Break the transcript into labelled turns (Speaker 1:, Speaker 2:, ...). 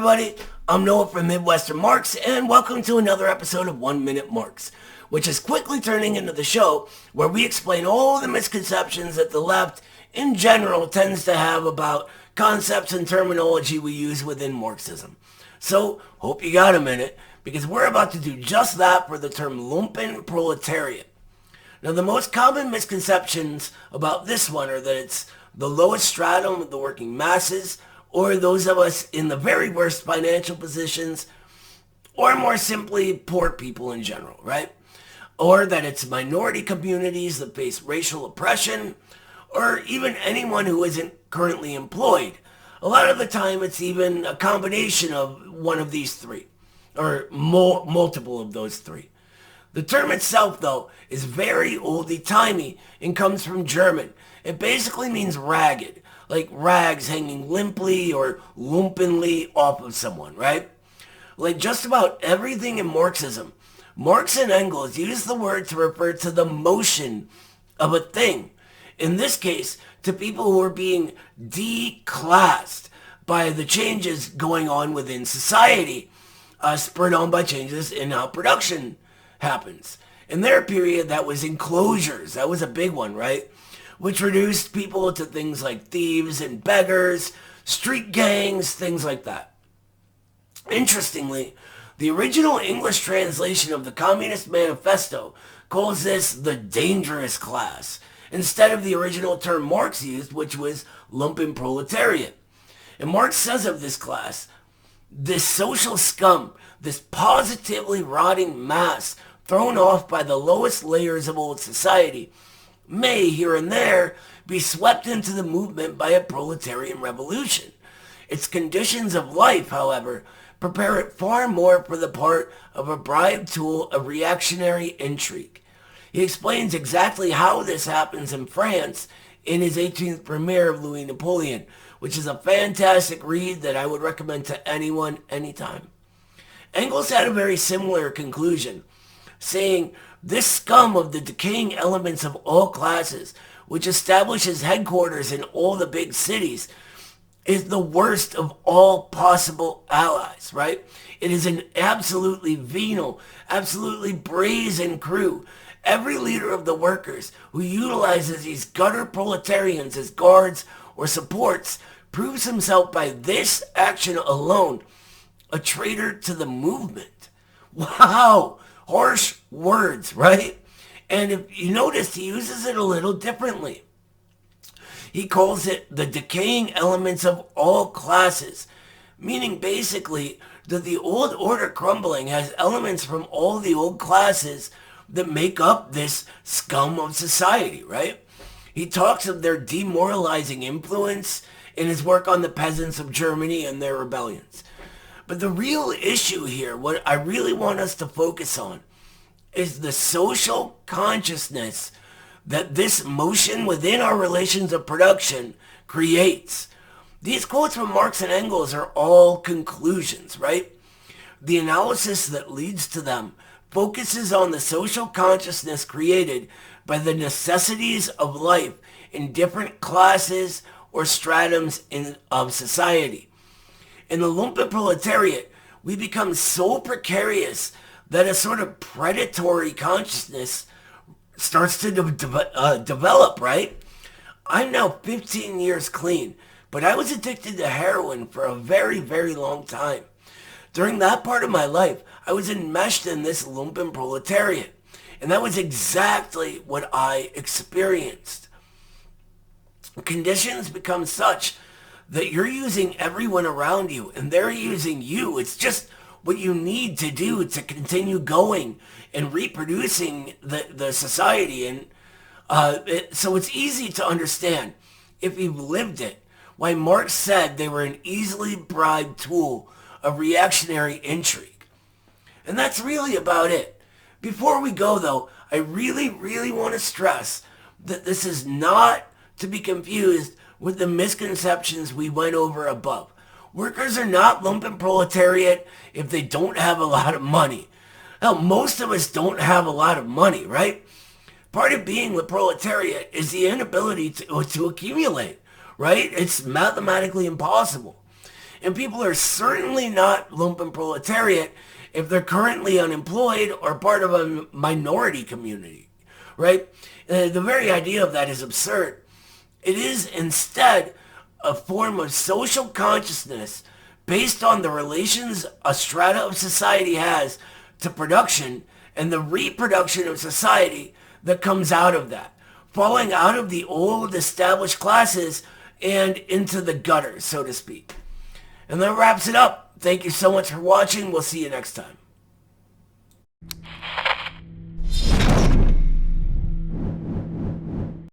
Speaker 1: everybody, I'm Noah from Midwestern Marx, and welcome to another episode of 1 Minute Marx, which is quickly turning into the show where we explain all the misconceptions that the left in general tends to have about concepts and terminology we use within Marxism. So, hope you got a minute, because we're about to do just that for the term Lumpen Proletariat. Now, the most common misconceptions about this one are that it's the lowest stratum of the working masses, or those of us in the very worst financial positions, or more simply, poor people in general, right? Or that it's minority communities that face racial oppression, or even anyone who isn't currently employed. A lot of the time, it's even a combination of one of these three, or multiple of those three. The term itself, though, is very oldie-timey and comes from German. It basically means ragged, like rags hanging limply or lumpenly off of someone, right? Like just about everything in Marxism, Marx and Engels use the word to refer to the motion of a thing. In this case, to people who are being declassed by the changes going on within society, spurred on by changes in how production happens. In their period, that was enclosures. That was a big one, right? Which reduced people to things like thieves and beggars, street gangs, things like that. Interestingly, the original English translation of the Communist Manifesto calls this the dangerous class, instead of the original term Marx used, which was Lumpen Proletariat. And Marx says of this class, this social scum, this positively rotting mass thrown off by the lowest layers of old society, may, here and there, be swept into the movement by a proletarian revolution. Its conditions of life, however, prepare it far more for the part of a bribed tool of reactionary intrigue. He explains exactly how this happens in France in his 18th premiere of Louis Napoleon, which is a fantastic read that I would recommend to anyone, anytime. Engels had a very similar conclusion, saying, "This scum of the decaying elements of all classes, which establishes headquarters in all the big cities, is the worst of all possible allies," right? It is an absolutely venal, absolutely brazen crew. Every leader of the workers who utilizes these gutter proletarians as guards or supports proves himself by this action alone a traitor to the movement. Wow! Harsh words, right? And if you notice, he uses it a little differently. He calls it the decaying elements of all classes, meaning basically that the old order crumbling has elements from all the old classes that make up this scum of society, right? He talks of their demoralizing influence in his work on the peasants of Germany and their rebellions. But the real issue here, what I really want us to focus on, is the social consciousness that this motion within our relations of production creates. These quotes from Marx and Engels are all conclusions, right? The analysis that leads to them focuses on the social consciousness created by the necessities of life in different classes or stratums of society. In the Lumpen Proletariat, we become so precarious that a sort of predatory consciousness starts to develop, right? I'm now 15 years clean, but I was addicted to heroin for a very, very long time. During that part of my life, I was enmeshed in this Lumpen Proletariat, and that was exactly what I experienced. Conditions become such that you're using everyone around you, and they're using you. It's just what you need to do to continue going and reproducing the society. And so it's easy to understand, if you've lived it, why Marx said they were an easily bribed tool of reactionary intrigue. And that's really about it. Before we go, though, I really, really want to stress that this is not to be confused with the misconceptions we went over above. Workers are not lumpen proletariat if they don't have a lot of money. Hell, most of us don't have a lot of money, right? Part of being the proletariat is the inability to accumulate, right? It's mathematically impossible. And people are certainly not lumpen proletariat if they're currently unemployed or part of a minority community, right? The very idea of that is absurd. It is instead a form of social consciousness based on the relations a strata of society has to production and the reproduction of society that comes out of that, falling out of the old established classes and into the gutter, so to speak. And that wraps it up. Thank you so much for watching. We'll see you next time.